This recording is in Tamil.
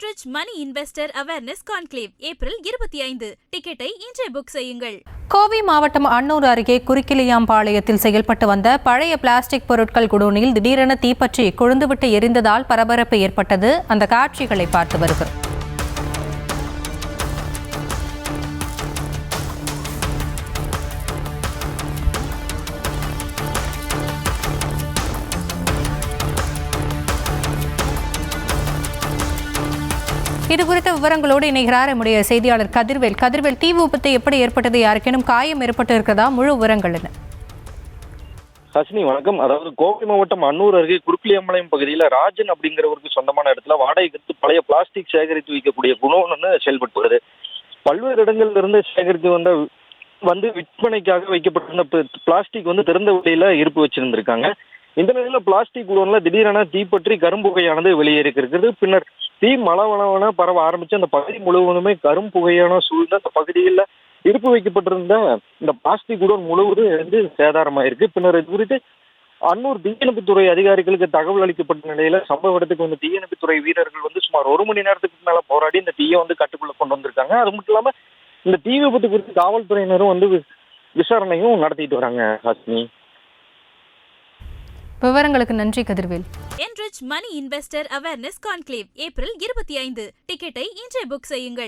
Enrich Money Investor Awareness Conclave April 25 டிக்கெட்டை இன்றே புக் செய்யுங்கள். கோவை மாவட்டம் அன்னூர் அருகே குறிக்கிலியாம்பாளையத்தில் செயல்பட்டு வந்த பழைய பிளாஸ்டிக் பொருட்கள் குடோனில் திடீரென தீப்பற்றி கொழுந்துவிட்டு எரிந்ததால் பரபரப்பு ஏற்பட்டது. அந்த காட்சிகளை பார்த்து வருகிறோம். இது குறித்த விவரங்களோடு இணைகிறார் நம்முடைய செய்தியாளர் கதிர்வேல். தீ விபத்து எப்படி ஏற்பட்டது? யாருக்கேனும் காயம் ஏற்பட்டு இருக்கிறதா? முழு விவரங்கள் என்ன? ஹசினி வணக்கம். அதாவது கோவை மாவட்டம் அன்னூர் அருகே குறுக்கிலியம்பாளையம் பகுதியில் ராஜன் அப்படிங்கிறவருக்கு சொந்தமான இடத்துல வாடகைக்கு பழைய பிளாஸ்டிக் சேகரித்து வைக்கக்கூடிய குடோன்னு செயல்பட்டு வருது. பல்வேறு இடங்கள்ல இருந்து சேகரித்து வந்து விற்பனைக்காக வைக்கப்பட்டிருந்த பிளாஸ்டிக் திறந்த வெளியில இருப்பு வச்சிருந்திருக்காங்க. இந்த நிலையில பிளாஸ்டிக் குடோன்ல திடீரென தீப்பற்றி கரும்புகையானது வெளியேறிக்கிறது. பின்னர் தீ மளவளவன பரவ ஆரம்பிச்சு அந்த பகுதி முழுவதுமே கரும்புகையான சூழ்ந்து அந்த பகுதியில் இருப்பு வைக்கப்பட்டிருந்த இந்த பிளாஸ்டிக் குடோன் முழுவதும் சேதாரமாயிருக்கு. பின்னர் இது குறித்து அன்னூர் தீயணைப்புத்துறை அதிகாரிகளுக்கு தகவல் அளிக்கப்பட்ட நிலையில சம்பவ இடத்துக்கு தீயணைப்புத்துறை வீரர்கள் சுமார் 1 மணி நேரத்துக்கு மேல போராடி இந்த தீயை கட்டுக்குள்ள கொண்டு வந்திருக்காங்க. அது மட்டும் இல்லாம இந்த தீ விபத்து குறித்து காவல்துறையினரும் விசாரணையும் நடத்திட்டு வராங்க. ஹாசினி, விவரங்களுக்கு நன்றி Kathirvel. Enrich Money Investor Awareness Conclave April 25 டிக்கெட்டை இன்றே புக் செய்யுங்கள்.